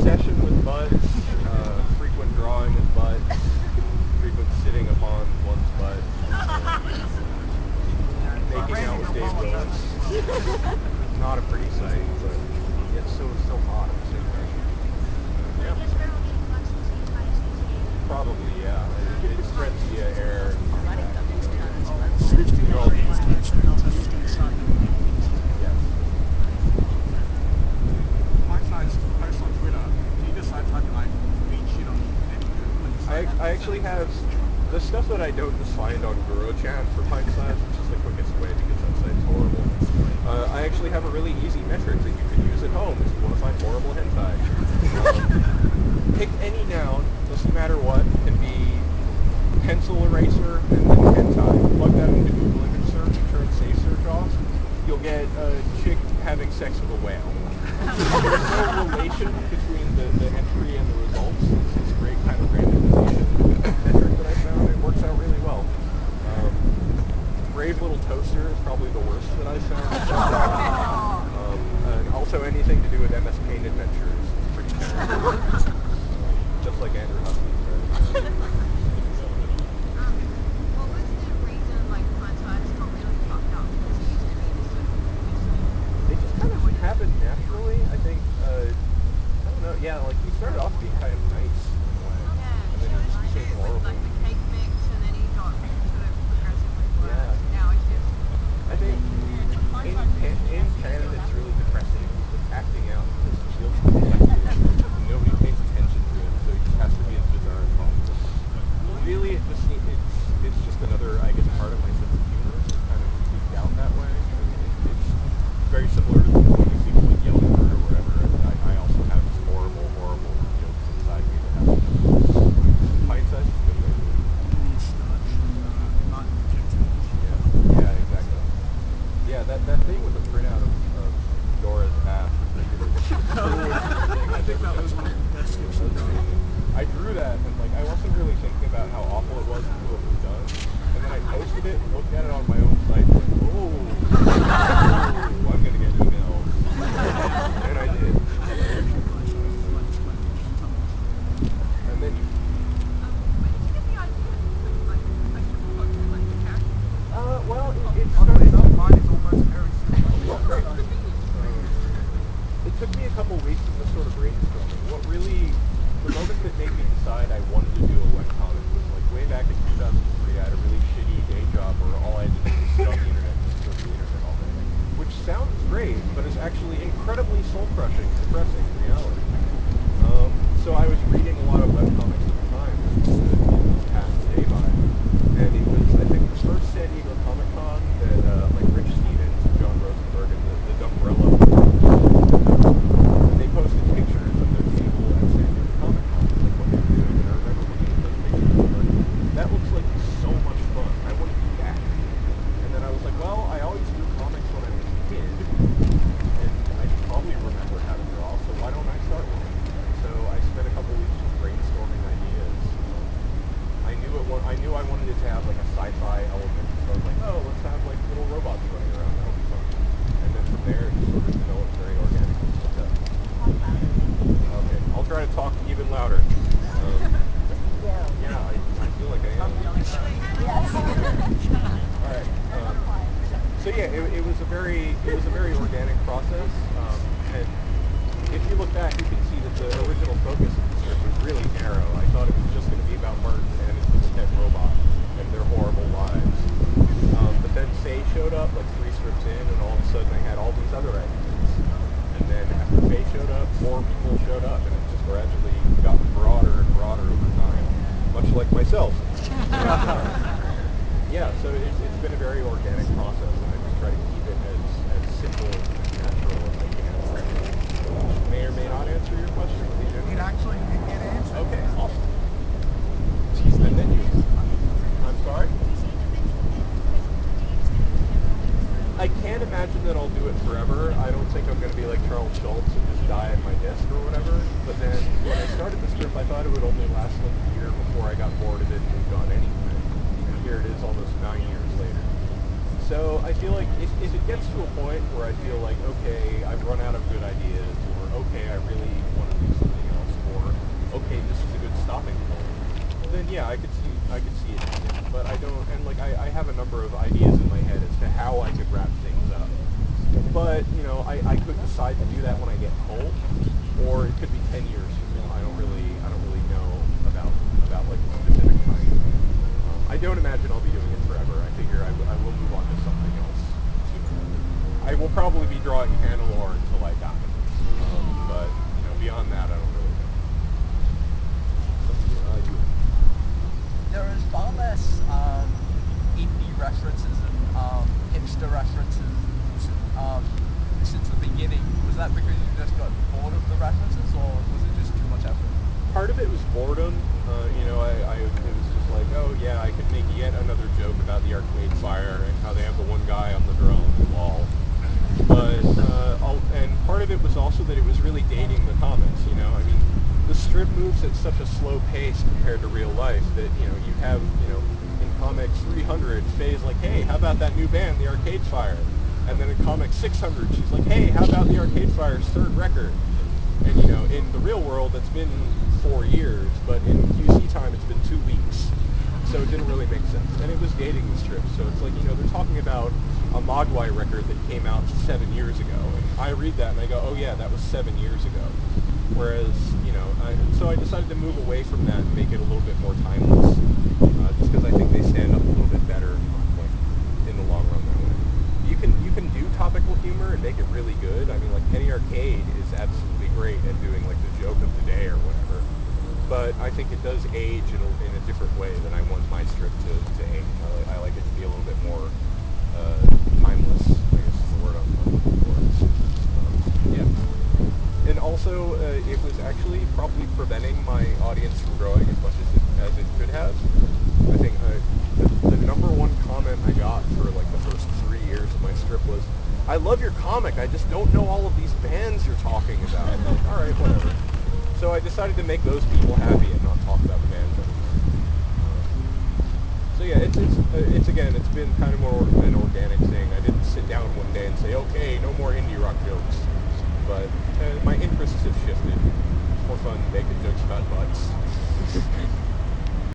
obsession with butts, frequent drawing with butts, frequent sitting upon one's butt, making out with Dave Willis. Not a pretty sight, but it's so hot at the same time. Yeah. Probably, yeah. It spreads via air. I actually have the stuff that I don't just find on GuruChat for pint size, which is the quickest way because that site's horrible. I actually have a really easy metric that you can use at home if you want to find horrible hentai. Pick any noun, doesn't matter what, it can be pencil eraser and then hentai. Plug that into Google image search and turn safe search off. You'll get a chick having sex with a whale. There's no relation between the entry and the results. It's a great kind of randomization metric that I found. It works out really well. Brave Little Toaster is probably the worst that I found. And also anything to do with MS Paint Adventures is pretty terrible. Just like Andrew Hussey's, right? What was the reason, like, Contact got really fucked up? Because it used to be this sort of It just kind of happened naturally. I think, I don't know, yeah, like he started off being kind of nice in a way. yeah, And then he just became with horrible. like the cake mix, and then he got sort of progressively worse. Yeah. Now it's just I think in Canada it's really depressing. He's just acting out because he feels neglected. Nobody pays attention to him, so he just has to be as bizarre as possible. Really, it's just another, I guess, part of my sense of humor. It's kind of tweaked out that way. I mean, it's very similar to when you see people yell at her or whatever. I also have this horrible jokes inside me that have pint size is good. Yeah, exactly. Yeah, that thing with the printout of Dora's ass. I think that was one of the best sketches I've done. I drew that and like I wasn't really thinking about how awful it was until it was done. And then I posted it and looked at it on my own site and went, oh, I'm gonna get emails. And I did. And then when did you get the idea? Like the character? well it started off. Mine is almost very similar. It took me a couple weeks of just sort of brainstorming. What really, the moment that made me decide I wanted to do a webcomic was like way back in 2003. I had a really shitty day job where all I had to do was sit on the internet and surf the internet all day. Which sounds great, but is actually incredibly soul-crushing, depressing in reality. So I was reading a lot of webcomics at the time to pass the day by. And it was, I think, the first San Diego Comic Con that like Rich Stevens and John Rosenberg and the Dumbrella, they posted pictures of their table at San Diego Comic Con, like what they were doing. And I remember looking at those pictures and like, that looks like so much fun. I want to do that. And then I was like, well, I always drew comics when I was a kid, and I probably remember how to draw, so why don't I start one? So I spent a couple weeks just brainstorming ideas. I knew I wanted it to have like a sci-fi element, so I was like, oh, let's have like little robots running around, that'll be fun. And then from there, it just sort of developed very organically. Okay, I'll try to talk even louder. Yeah, I feel like I am. Alright. So yeah, it was a very organic process. And if you look back, you can see that the original focus of the script was really narrow. I thought it was just going to be about Martin and his little pet robot and their horrible lives. But then Faye showed up like 3 strips in, and all of a sudden I had all these other ideas. And then after Faye showed up, more people showed up, and it just gradually got broader and broader over time, much like myself. Yeah, so it's been a very organic process, and I just try to keep it as simple and natural as I can. Which may or may not answer your question. It actually did answer. Okay, awesome. And then you... I'm sorry? I can't imagine that I'll do it forever. I don't think I'm going to be like Charles Schultz and just die at my desk or whatever. But then when I started the script, I thought it would only last like a year before I got bored of it and moved on anyway. And here it is almost 9 years later. So I feel like if it gets to a point where I feel like, okay, I've run out of good ideas, or okay, I really want to do something else, yeah, I could see it, but I don't, and like I have a number of ideas in my head as to how I could wrap things up. But you know, I could decide to do that when I get home, or it could be 10 years from now. I don't really know about like a specific time. I don't imagine I'll be doing it forever. I figure I will move on to something else sooner or later. I will probably be drawing Hannelore until I die. But you know, beyond that, I don't really know. There is far less indie references and hipster references since the beginning. Was that because you just got bored of the references, or was it just too much effort? Part of it was boredom. You know, it was just like, oh yeah, I could make yet another joke about the arcade fire and how they have the one guy on the drone wall. But and part of it was also that it was really dating the comics. You know, I mean, the strip moves at such a slow pace compared to real life that you know you have in comics 300, Faye's like, hey, how about that new band, the Arcade Fire? And then in comics 600, she's like, hey, how about the Arcade Fire's third record? And you know, in the real world, it's been 4 years, but in QC time, it's been 2 weeks. So it didn't really make sense. And it was dating the strip. So it's like, you know, they're talking about a Mogwai record that came out 7 years ago. And I read that and I go, oh yeah, that was 7 years ago. Whereas, you know, so I decided to move away from that and make it a little bit more timeless. Just because I think they stand up a little bit better, like, in the long run that way. You can do topical humor and make it really good. I mean, like Penny Arcade is absolutely great at doing like the joke of the day or whatever. But I think it does age in a different way than I want my strip to age. I like it to be a little bit more timeless, I guess is the word I'm looking for. Yeah. And also, it was actually probably preventing my audience from growing as much as it could have. I think the number one comment I got for like the first 3 years of my strip was, I love your comic, I just don't know all of these bands you're talking about. I'm like, alright, whatever. So I decided to make those people happy and not talk about the bands anymore. So yeah, it's been kind of more an organic thing. I didn't sit down one day and say, okay, no more indie rock jokes. But my interests have shifted. It's more fun making jokes about butts.